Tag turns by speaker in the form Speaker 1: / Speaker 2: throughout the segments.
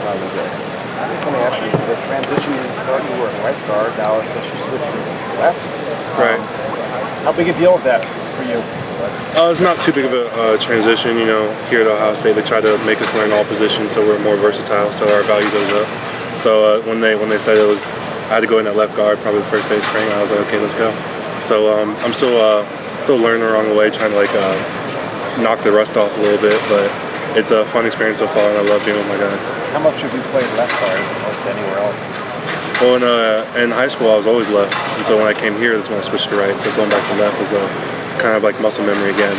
Speaker 1: Donovan Jackson.
Speaker 2: Let me ask you, the transition you started, you were in right guard, now you switched to left.
Speaker 3: Right.
Speaker 2: How big a deal is that for you?
Speaker 3: It's not too big of a transition. Here at Ohio State, they try to make us learn all positions, so we're more versatile, so our value goes up. So when they said I had to go in at left guard, probably the first day of spring, I was like, okay, let's go. So I'm still learning along the way, trying to knock the rust off a little bit, but it's a fun experience so far, and I love being with my guys.
Speaker 2: How much have you played left guard as opposed to anywhere else?
Speaker 3: Well, in high school, I was always left, and so when I came here, that's when I switched to right. So going back to left was kind of like muscle memory again.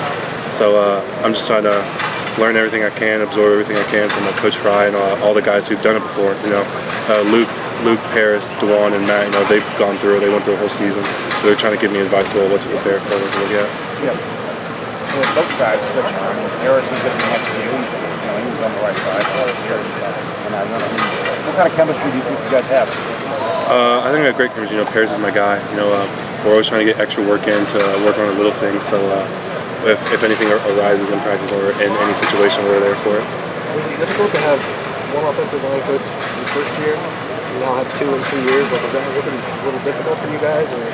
Speaker 3: So I'm just trying to learn everything I can, absorb everything I can from Coach Fry and all the guys who've done it before. Luke, Paris, DeJuan, and Matt. They've gone through it. They went through a whole season, so they're trying to give me advice about what to prepare for, what to look at.
Speaker 2: Yeah. So both guys switching. Paris is sitting next to you. He was on the right side here. And what kind of chemistry do you think you guys have?
Speaker 3: I think we have great chemistry. Paris is my guy. We're always trying to get extra work in to work on the little things. So if anything arises in practice or in any situation, we're there for it.
Speaker 1: Was it difficult to have one offensive line coach in the first year? You now have 2 in 2 years. Is that looking a little difficult for you guys, or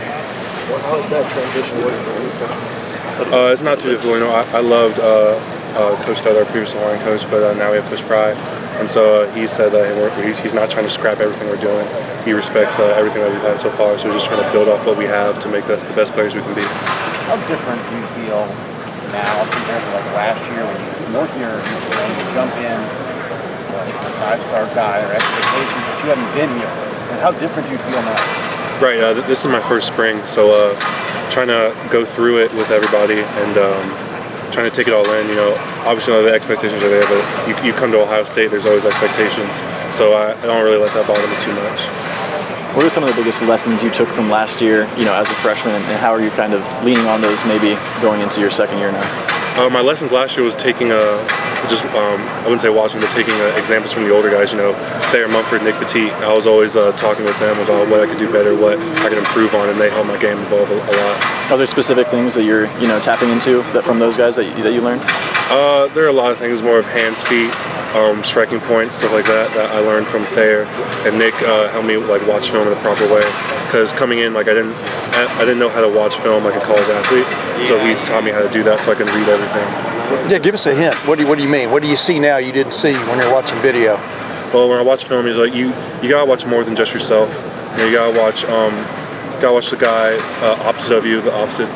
Speaker 1: how is that transition working for you, Coach?
Speaker 3: It's not too difficult. I loved Coach Dodd, our previous line coach, but now we have Coach Fry, and so he said that he's not trying to scrap everything we're doing. He respects everything that we've had so far, so we're just trying to build off what we have to make us the best players we can be.
Speaker 2: How different do you feel now compared to last year when you more here, you jump in like a 5-star guy or expectations, but you haven't been here? And how different do you feel now?
Speaker 3: Right. This is my first spring, so trying to go through it with everybody and trying to take it all in. Obviously the expectations are there, but you come to Ohio State, there's always expectations. So I don't really let that bother me too much.
Speaker 4: What are some of the biggest lessons you took from last year, as a freshman, and how are you kind of leaning on those maybe going into your second year now?
Speaker 3: My lessons last year was taking I wouldn't say watching, but taking examples from the older guys. Thayer Mumford, Nick Petit. I was always talking with them about what I could do better, what I could improve on, and they helped my game evolve a lot.
Speaker 4: Are there specific things that you're tapping into from those guys that you learned?
Speaker 3: There are a lot of things, more of hands, feet, striking points, stuff like that I learned from Thayer, and Nick helped me watch film in the proper way. Because coming in, I didn't know how to watch film like a college athlete, so he taught me how to do that so I can read everything.
Speaker 5: Yeah, give us a hint. What do you mean? What do you see now you didn't see when you're watching video?
Speaker 3: Well, when I watch film, he's you gotta watch more than just yourself. You gotta watch the guy opposite of you, the opposite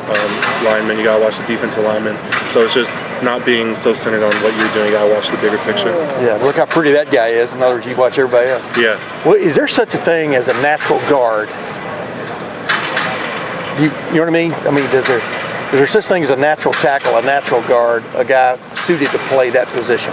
Speaker 3: lineman. You gotta watch the defensive lineman. So it's just not being so centered on what you're doing. You gotta watch the bigger picture.
Speaker 5: Yeah, look how pretty that guy is. In other words, you watch everybody else.
Speaker 3: Yeah.
Speaker 5: Well, is there such a thing as a natural guard? You know what I mean? Is there such thing as a natural tackle, a natural guard, a guy suited to play that position?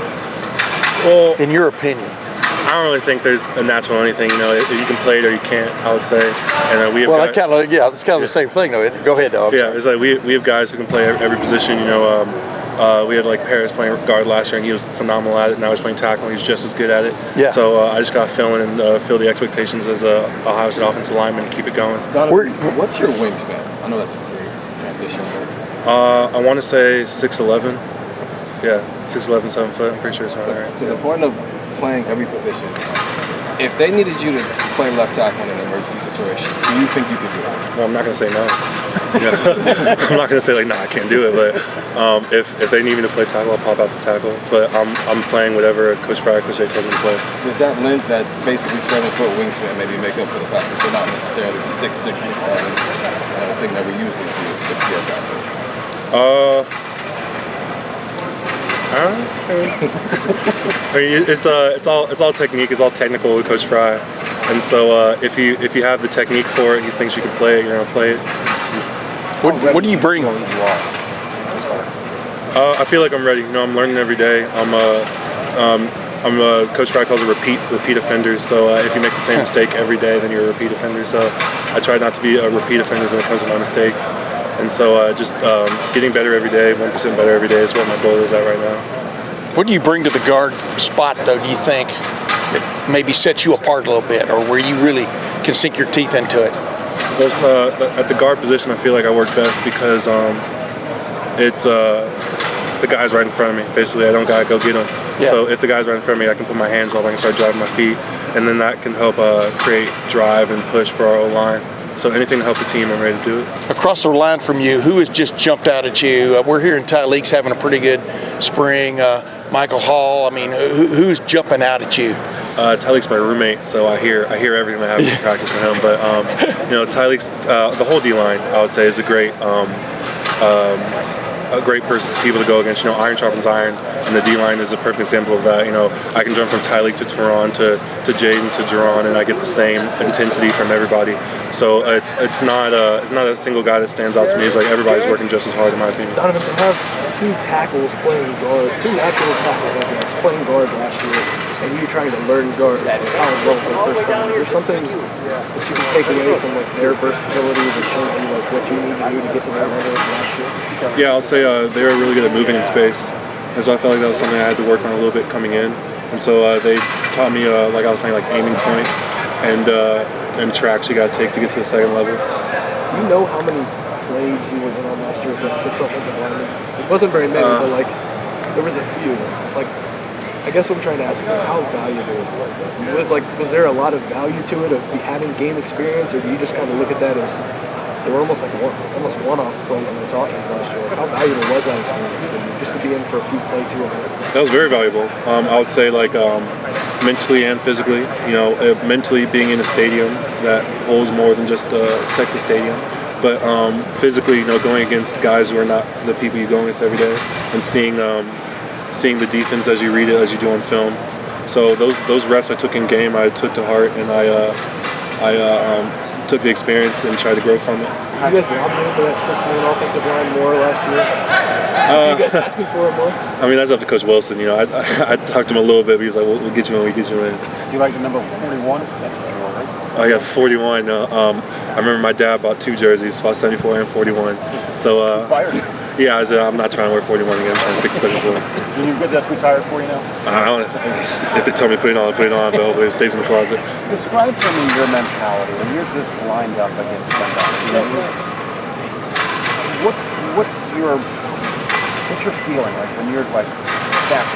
Speaker 3: Well,
Speaker 5: in your opinion?
Speaker 3: I don't really think there's a natural anything. If you can play it or you can't, I would say. And we have
Speaker 5: it's kind of the same thing, though. Go ahead, though.
Speaker 3: Yeah, it's we have guys who can play every position. We had Paris playing guard last year, and he was phenomenal at it. Now he's playing tackle, and he's just as good at it.
Speaker 5: Yeah.
Speaker 3: So I just got to fill in and fill the expectations as a Ohio State offensive lineman and keep it going.
Speaker 1: Donovan, what's your wingspan? I know that's a great transition.
Speaker 3: I want to say 6'11". Yeah, 6'11", 7 foot. I'm pretty sure it's around there.
Speaker 1: To the point of playing every position, if they needed you to play left tackle in an emergency situation, do you think you could do it?
Speaker 3: Well, I'm not going to say no. I'm not going to say no, I can't do it. But if they need me to play tackle, I'll pop out to tackle. But I'm playing whatever Coach Fry, Coach Jay tells me to play.
Speaker 1: Does that length, that basically 7 foot wingspan, maybe make up for the fact that they're not necessarily the 6'6", 6'7" thing that we usually see at State Donovan?
Speaker 3: It's all technique. It's all technical with Coach Fry, and so if you have the technique for it, he thinks you can play it. You're gonna play it.
Speaker 5: What do you bring?
Speaker 3: I feel like I'm ready. I'm learning every day. Coach Fry calls it repeat offenders. So if you make the same mistake every day, then you're a repeat offender. So I try not to be a repeat offender when it comes to my mistakes. And so just getting better every day, 1% better every day is what my goal is at right now.
Speaker 5: What do you bring to the guard spot, though, do you think, that maybe sets you apart a little bit, or where you really can sink your teeth into it?
Speaker 3: At the guard position, I feel like I work best because it's the guy's right in front of me. Basically, I don't got to go get him.
Speaker 5: Yeah.
Speaker 3: So if the guy's right in front of me, I can put my hands up, I can start driving my feet, and then that can help create drive and push for our O-line. So anything to help the team, I'm ready to do it.
Speaker 5: Across the line from you, who has just jumped out at you? We're hearing Tyleek's having a pretty good spring. Michael Hall. I mean, who's jumping out at you?
Speaker 3: Tyleek's my roommate, so I hear everything that happens in practice with him. But Tyleek's the whole D-line, I would say, is a great person, people to go against. Iron sharpens iron, and the D-line is a perfect example of that. I can jump from Tyleek to Teron to Jaden to Jerron, and I get the same intensity from everybody. So it's not a single guy that stands out to me. It's like everybody's working just as hard, in my opinion.
Speaker 1: Donovan, to have two tackles playing guard, two natural tackles, I guess, playing guard last year, and you trying to learn guard at college level for the first time, is there something that you can take away from their versatility that shows you what you need to do to get to that level last year?
Speaker 3: Yeah, I'll say they were really good at moving in space, and so I felt like that was something I had to work on a little bit coming in. And so they taught me, like I was saying, like aiming points and tracks you got to take to get to the second level.
Speaker 1: Do you know how many plays you were in on last year as that 6 offensive lineman? It wasn't very many, but there was a few. I guess what I'm trying to ask is how valuable was that? Was there a lot of value to it of having game experience, or do you just kind of look at that as they were almost almost one-off plays in this offense last year? How valuable was that experience for you, just to be in for a few plays here and there?
Speaker 3: That was very valuable. I would say mentally and physically. Mentally being in a stadium that holds more than just Texas Stadium, but physically, going against guys who are not the people you go against every day, and seeing the defense as you read it, as you do on film. So those reps I took in game, I took to heart, and I took the experience and tried to grow from it.
Speaker 1: Did you guys lobbying for that 6-man offensive line more last year? Are you guys asking for it more?
Speaker 3: I mean, that's up to Coach Wilson. I talked to him a little bit, but he's like, we'll get you in, we get you in.
Speaker 2: Do you like the number 41? That's what you were, right?
Speaker 3: I got the 41. I remember my dad bought 2 jerseys, about 74 and 41. So, yeah, I'm not trying to wear 41 again. I'm trying to stick to 74.
Speaker 2: You good that's retired for you now?
Speaker 3: If they tell me to put it on, but hopefully it stays in the closet.
Speaker 2: Describe to me your mentality when you're just lined up against somebody. What's your feeling like when you're that's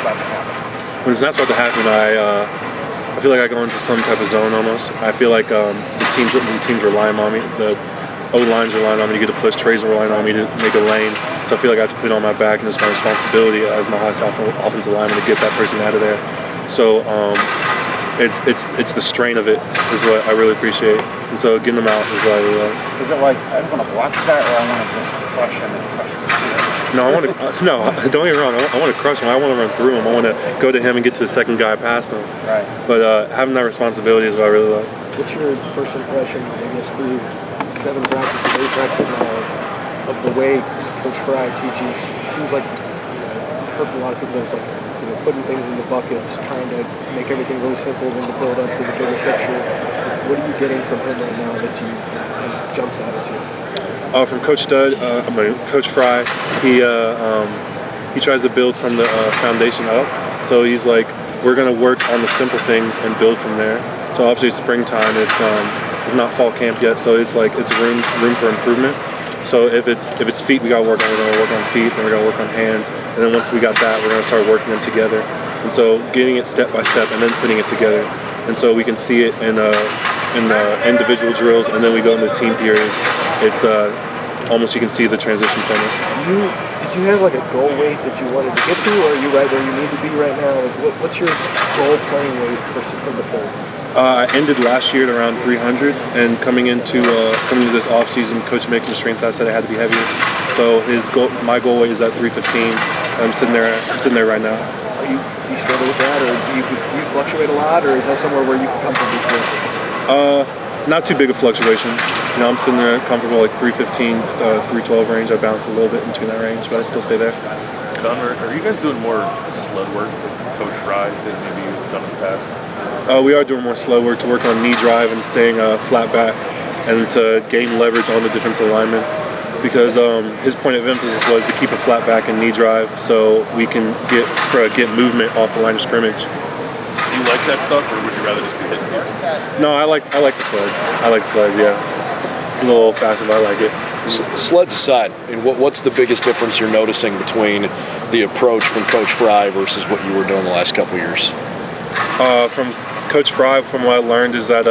Speaker 2: about to happen?
Speaker 3: When it's not about to happen, I feel like I go into some type of zone almost. I feel like the team's relying on me. The O-line's relying on me to get a push. Trey's relying on me to make a lane. So I feel like I have to put it on my back, and it's my responsibility as an offensive lineman to get that person out of there. So it's the strain of it is what I really appreciate. And so getting them out is what I really like.
Speaker 2: Is it like I want to block that, or I want to just crush him and crush his speed?
Speaker 3: No, don't get me wrong. I want to crush him. I want to run through him. I want to go to him and get to the second guy past him.
Speaker 2: Right.
Speaker 3: But having that responsibility is what I really like.
Speaker 1: What's your first impressions, I guess, through 7 practices, 8 practices now of the way Coach Fry teaches? It seems like I've heard from a lot of people that's putting things into buckets, trying to make everything really simple, then to build up to the bigger picture. What are you getting from him right now that jumps out at you?
Speaker 3: From Coach Coach Fry, he tries to build from the foundation up. So he's like, we're going to work on the simple things and build from there. So obviously it's springtime. It's not fall camp yet, so it's room for improvement. So if it's feet we got to work on, we're going to work on feet, then we're going to work on hands, and then once we got that, we're going to start working them together. And so getting it step by step and then putting it together. And so we can see it in the individual drills, and then we go into the team period. It's almost you can see the transition from it.
Speaker 1: Did you have a goal weight that you wanted to get to, or are you right where you need to be right now? What's your goal playing weight for September 3rd?
Speaker 3: I ended last year at around 300, and coming into this offseason, Coach Mick from the strength side said I had to be heavier. So my goal weight is at 315. I'm sitting there right now.
Speaker 1: Do you struggle with that, or do you fluctuate a lot, or is that somewhere where you can comfortably sit?
Speaker 3: Not too big a fluctuation. I'm sitting there comfortable 315, 312 range. I bounce a little bit in between that range, but I still stay there.
Speaker 6: Donovan, are you guys doing more sled work with Coach Fry than maybe you've done in the past?
Speaker 3: We are doing more slow work to work on knee drive and staying flat back, and to gain leverage on the defensive lineman, because his point of emphasis was to keep a flat back and knee drive so we can get movement off the line of scrimmage.
Speaker 6: Do you like that stuff, or would you rather just be hitting here?
Speaker 3: No, I like the sleds. I like the sleds, yeah. It's a little old-fashioned, but I like it.
Speaker 7: Sleds aside, and what's the biggest difference you're noticing between the approach from Coach Fry versus what you were doing the last couple of years?
Speaker 3: From Coach Fry, from what I learned is that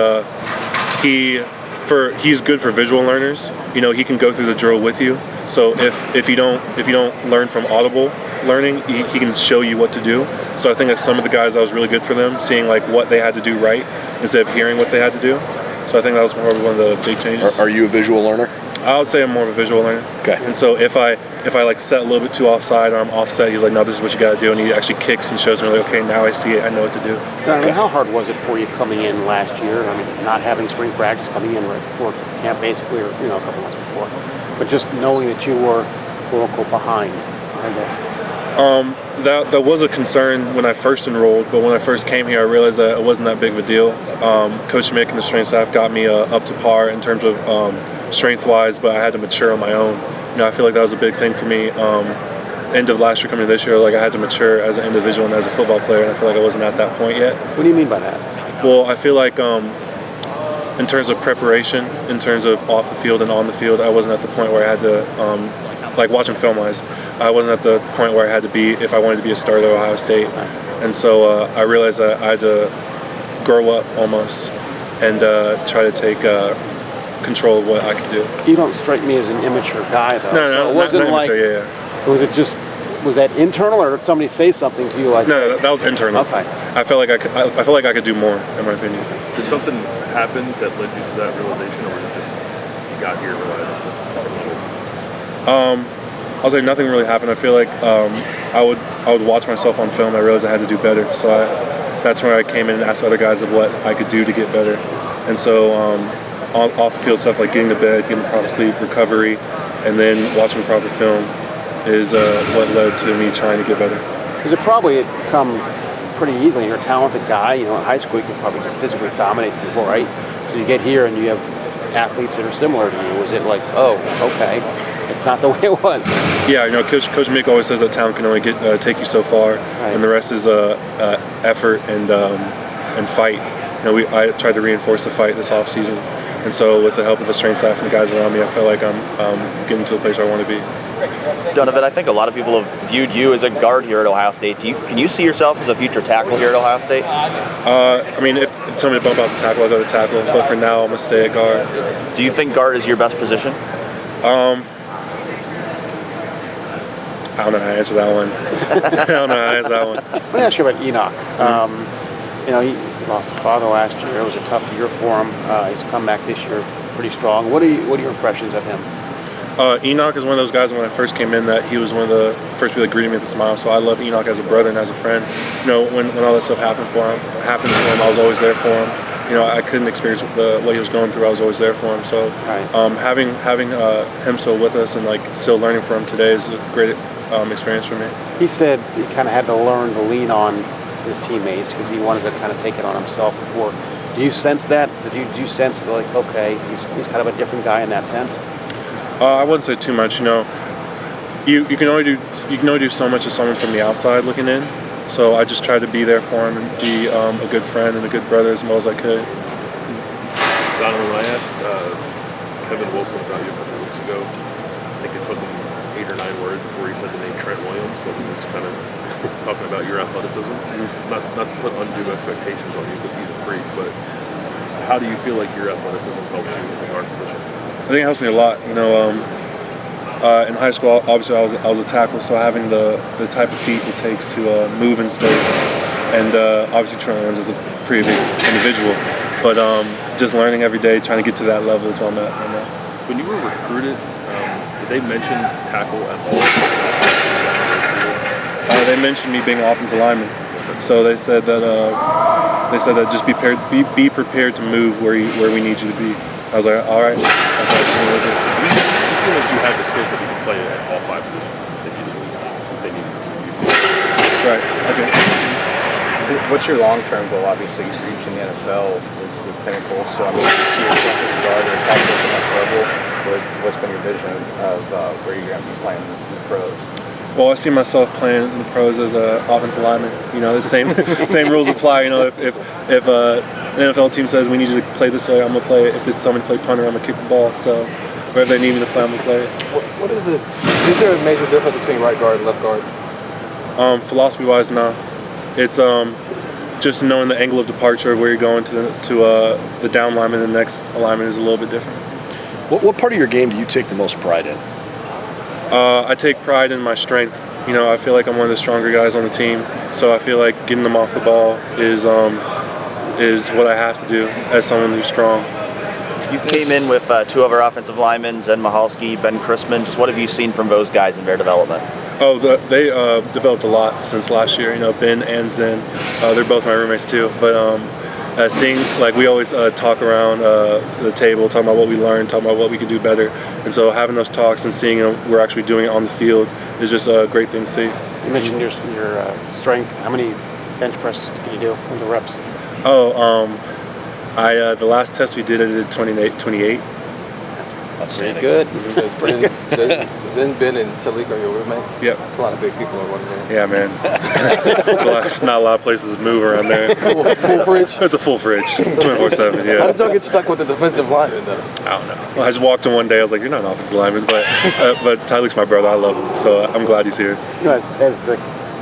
Speaker 3: he's good for visual learners. You know, he can go through the drill with you. So if you don't learn from audible learning, he can show you what to do. So I think that some of the guys, that was really good for them, seeing like what they had to do right instead of hearing what they had to do. So I think that was probably one of the big changes.
Speaker 7: Are you a visual learner?
Speaker 3: I would say I'm more of a visual learner.
Speaker 7: Okay.
Speaker 3: And so if I like set a little bit too offside or I'm offset, he's like, no, this is what you got to do, and he actually kicks and shows me like, okay, now I see it, I know what to do.
Speaker 2: Donovan, how hard was it for you coming in last year? I mean, not having spring practice, coming in right before camp, basically, or a couple months before, but just knowing that you were quote unquote behind, I guess.
Speaker 3: That was a concern when I first enrolled, but when I first came here, I realized that it wasn't that big of a deal. Coach Mick and the strength staff got me up to par in terms of strength-wise, but I had to mature on my own. You know, I feel like that was a big thing for me. End of last year coming to this year, like I had to mature as an individual and as a football player, and I feel like I wasn't at that point yet.
Speaker 2: What do you mean by that?
Speaker 3: Well, I feel like in terms of preparation, in terms of off the field and on the field, I wasn't at the point where I had to, like watching film-wise, I wasn't at the point where I had to be if I wanted to be a starter at Ohio State. And so I realized that I had to grow up almost and try to take control of what I could do.
Speaker 2: You don't strike me as an immature guy, though.
Speaker 3: No,
Speaker 2: it wasn't
Speaker 3: not
Speaker 2: like,
Speaker 3: immature, yeah.
Speaker 2: Was that internal, or did somebody say something to you like?
Speaker 3: No, that was internal.
Speaker 2: Okay.
Speaker 3: I felt like I could do more, in my opinion.
Speaker 6: Did something happen that led you to that realization, or was it just you got here and realized it's a different level?
Speaker 3: I was like, nothing really happened. I feel like I would watch myself on film. I realized I had to do better. So that's where I came in and asked other guys of what I could do to get better. And so off-field stuff like getting to bed, getting proper sleep, recovery, and then watching proper film is what led to me trying to get better.
Speaker 2: Because it probably had come pretty easily. You're a talented guy. You know, in high school you could probably just physically dominate people, right? So you get here and you have athletes that are similar to you. Was it like, oh, okay, it's not the way it was?
Speaker 3: Yeah, you know, Coach Mick always says that talent can only take you so far, right, and the rest is effort and fight. You know, I tried to reinforce the fight this off season, and so with the help of the strength staff and the guys around me, I feel like I'm getting to the place where I want to be.
Speaker 8: Donovan, I think a lot of people have viewed you as a guard here at Ohio State. Can you see yourself as a future tackle here at Ohio State?
Speaker 3: I mean, if somebody bump out the tackle, I'll go to tackle. But for now, I'm gonna stay at guard.
Speaker 8: Do you think guard is your best position?
Speaker 3: I don't know how to answer that one. I don't know how to answer that one.
Speaker 2: Let me ask you about Enoch. You know, he lost his father last year. It was a tough year for him. He's come back this year pretty strong. What are your impressions of him?
Speaker 3: Enoch is one of those guys when I first came in that he was one of the first people that greeted me with a smile. So I love Enoch as a brother and as a friend. You know, when all that stuff happened to him, I was always there for him. You know, I couldn't experience what he was going through. I was always there for him. So having him still with us and like still learning from him today is a great experience for me.
Speaker 2: He said he kind of had to learn to lean on his teammates because he wanted to kind of take it on himself before. Do you sense that? Do you sense like, okay, he's kind of a different guy in that sense?
Speaker 3: I wouldn't say too much. You know, you can only do so much as someone from the outside looking in. So I just tried to be there for him and be a good friend and a good brother as well as I could.
Speaker 6: Donovan, I asked Kevin Wilson about you a couple weeks ago. I think it took him 8 or 9 words before he said the name Trent Williams, but he was kind of talking about your athleticism. Not to put undue expectations on you because he's a freak, but how do you feel like your athleticism helps you in the guard position?
Speaker 3: I think it helps me a lot. You know, in high school, obviously I was a tackle, so having the type of feet it takes to move in space, and obviously Trent Williams is a pretty big individual, but just learning every day, trying to get to that level is where I'm at right now.
Speaker 6: When you were recruited, did they mention tackle at all?
Speaker 3: They mentioned me being an offensive lineman, so they said that just be prepared to move where we need you to be. I was like, all right. That's how I just went with it.
Speaker 6: You seem like you had the skills that you could play at all 5 positions if they needed to.
Speaker 3: Right. Okay.
Speaker 9: What's your long-term goal? Obviously, reaching the NFL is the pinnacle. So, I mean, you see yourself as a guard or a tackle at the next level. What's been your vision of where you're going to be playing in the pros?
Speaker 3: Well, I see myself playing in the pros as an offensive lineman. You know, the same rules apply. You know, if the NFL team says we need you to play this way, I'm gonna play it. If it's someone play punter, I'm gonna kick the ball. So wherever they need me to play, I'm gonna play.
Speaker 1: What is the? Is there a major difference between right guard and left guard?
Speaker 3: Philosophy-wise, no. It's just knowing the angle of departure of where you're going to the down lineman and the next alignment is a little bit different.
Speaker 7: What part of your game do you take the most pride in?
Speaker 3: I take pride in my strength. You know, I feel like I'm one of the stronger guys on the team, so I feel like getting them off the ball is what I have to do as someone who's strong.
Speaker 8: You came in with two of our offensive linemen, Zen Mahalski, Ben Chrisman. Just what have you seen from those guys in their development?
Speaker 3: Oh, they developed a lot since last year. You know, Ben and Zen, they're both my roommates too. But seeing, like, we always talk around the table, talking about what we learned, talking about what we could do better. And so having those talks and seeing we're actually doing it on the field is just a great thing to see.
Speaker 2: You mentioned your strength. How many bench presses can you do in the reps?
Speaker 3: The last test we did, I did 28.
Speaker 7: That's
Speaker 2: Pretty good.
Speaker 1: Zen, Ben, and Talik are your roommates?
Speaker 3: Yep.
Speaker 1: There's a lot of big people in one room.
Speaker 3: Yeah, man. It's not a lot of places to move around there.
Speaker 1: Full fridge?
Speaker 3: It's a full fridge, 24/7. Yeah.
Speaker 1: How did y'all get stuck with the defensive lineman though?
Speaker 3: I don't know. Well, I just walked in one day. I was like, "You're not an offensive lineman," but Tyler's my brother. I love him, so I'm glad he's here.
Speaker 2: You know, as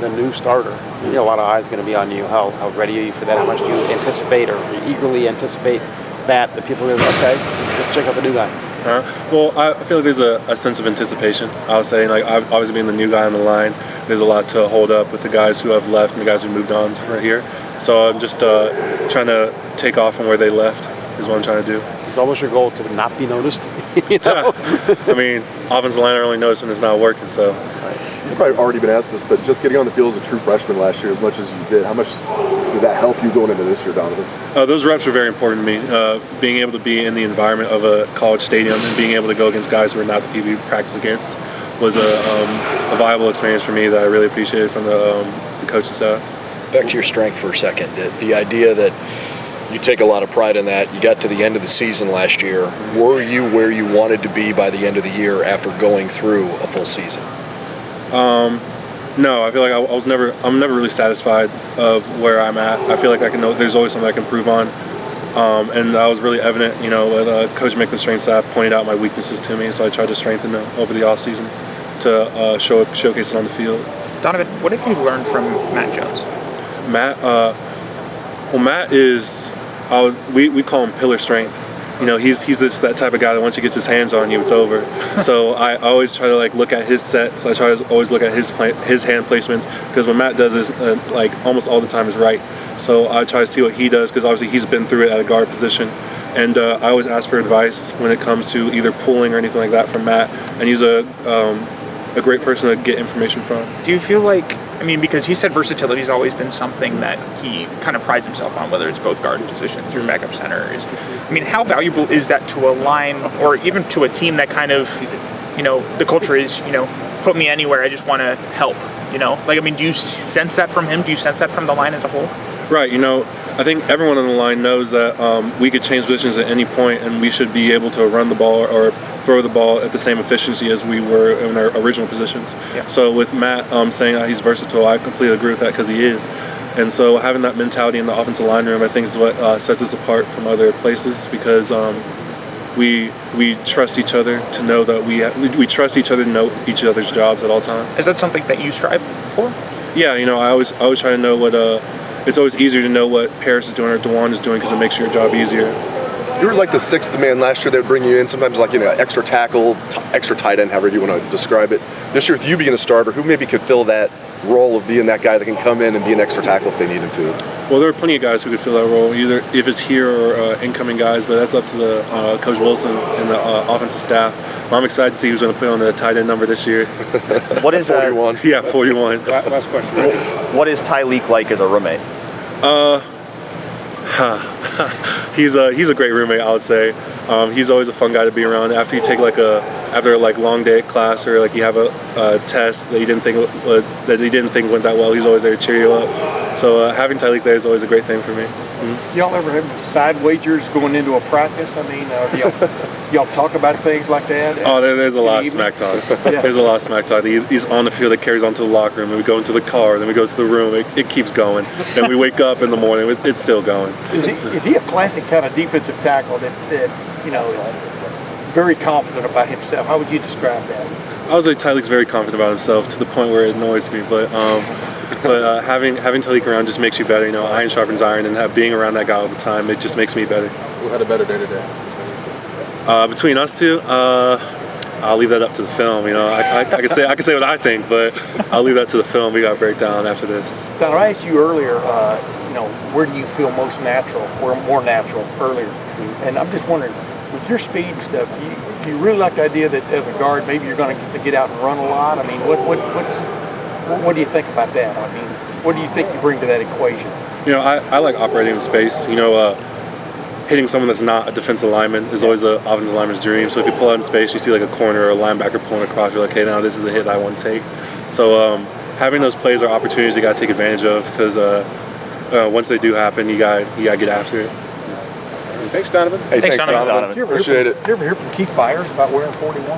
Speaker 2: the new starter, you know, a lot of eyes going to be on you. How ready are you for that? How much do you anticipate or eagerly anticipate that the people are going to okay, let's check out the new guy?
Speaker 3: Well, I feel like there's a sense of anticipation. I would say, like, obviously being the new guy on the line, there's a lot to hold up with the guys who have left and the guys who moved on for here. So I'm just trying to take off from where they left is what I'm trying to do.
Speaker 2: It's almost your goal to not be noticed. You know?
Speaker 3: I mean, offensive line only notice when it's not working, so.
Speaker 10: You've probably already been asked this, but just getting on the field as a true freshman last year, as much as you did, how much did that help you going into this year, Donovan?
Speaker 3: Those reps were very important to me. Being able to be in the environment of a college stadium and being able to go against guys who are not the people you practice against was a viable experience for me that I really appreciated from the coaching staff.
Speaker 7: Back to your strength for a second. The idea that you take a lot of pride in that. You got to the end of the season last year. Were you where you wanted to be by the end of the year after going through a full season?
Speaker 3: No, I feel like I'm never really satisfied of where I'm at. I feel like there's always something I can improve on. And that was really evident, you know, with Coach Mick, the strength staff, pointed out my weaknesses to me, so I tried to strengthen them over the offseason to showcase it on the field.
Speaker 11: Donovan, what have you learned from Matt Jones?
Speaker 3: Matt is, we call him pillar strength. You know, he's that type of guy that once he gets his hands on you, it's over. So I always try to look at his sets. I try to always look at his hand placements, because what Matt does is almost all the time is right. So I try to see what he does, because obviously he's been through it at a guard position. And I always ask for advice when it comes to either pulling or anything like that from Matt. And he's a great person to get information from.
Speaker 11: Do you feel like, because he said versatility has always been something that he kind of prides himself on, whether it's both guard positions or backup centers. How valuable is that to a line or even to a team that kind of, the culture is, put me anywhere, I just want to help, do you sense that from him? Do you sense that from the line as a whole?
Speaker 3: Right, I think everyone on the line knows that we could change positions at any point, and we should be able to run the ball or throw the ball at the same efficiency as we were in our original positions. Yeah. So with Matt saying that he's versatile, I completely agree with that, because he is. And so having that mentality in the offensive line room, I think, is what sets us apart from other places, because we trust each other to know that we trust each other to know each other's jobs at all times.
Speaker 11: Is that something that you strive for?
Speaker 3: Yeah, I always try to know what. It's always easier to know what Paris is doing or DeJuan is doing, because it makes your job easier.
Speaker 10: You were like the sixth man last year. They would bring you in sometimes extra tackle, extra tight end, however you want to describe it. This year, with you being a starter, who maybe could fill that role of being that guy that can come in and be an extra tackle if they need him to?
Speaker 3: Well, there are plenty of guys who could fill that role, either if it's here or incoming guys, but that's up to the Coach Wilson and the offensive staff. I'm excited to see who's going to put on the tight end number this year.
Speaker 8: What is
Speaker 3: 41? Yeah, 41.
Speaker 2: Last question.
Speaker 8: What is Tyleek like as a roommate?
Speaker 3: He's a great roommate, I would say. He's always a fun guy to be around. After you take after a long day at class, or you have a test that he didn't think went that well, he's always there to cheer you up. So having Tyleek there is always a great thing for me. Mm-hmm.
Speaker 12: Y'all ever have side wagers going into a practice? Y'all talk about things like that?
Speaker 3: Oh, there's a lot of smack talk. Yeah. There's a lot of smack talk. He's on the field, that carries on to the locker room, and we go into the car, then we go to the room. It keeps going. Then we wake up in the morning, it's still going.
Speaker 12: Is he a classic kind of defensive tackle that is very confident about himself. How would you describe that?
Speaker 3: I would say Tyleek's very confident about himself to the point where it annoys me, but having Tyleek around just makes you better. You know, iron sharpens iron, and being around that guy all the time, it just makes me better.
Speaker 10: Who had a better day today?
Speaker 3: Between us two, I'll leave that up to the film. You know, I can say what I think, but I'll leave that to the film. We got to break down after this.
Speaker 12: Don, I asked you earlier, where do you feel most natural, or more natural earlier? And I'm just wondering, with your speed and stuff, do you really like the idea that as a guard, maybe you're going to get out and run a lot? I mean, what do you think about that? I mean, what do you think you bring to that equation?
Speaker 3: You know, I like operating in space. You know, hitting someone that's not a defensive lineman is always an offensive lineman's dream. So if you pull out in space, you see like a corner or a linebacker pulling across, you're like, hey, now this is a hit I want to take. So having those plays are opportunities you got to take advantage of, because once they do happen, you got to get after it.
Speaker 10: Thanks, Donovan.
Speaker 4: Hey, thanks, Donovan.
Speaker 10: Appreciate it.
Speaker 12: Did you ever hear from Keith Byers about wearing 41?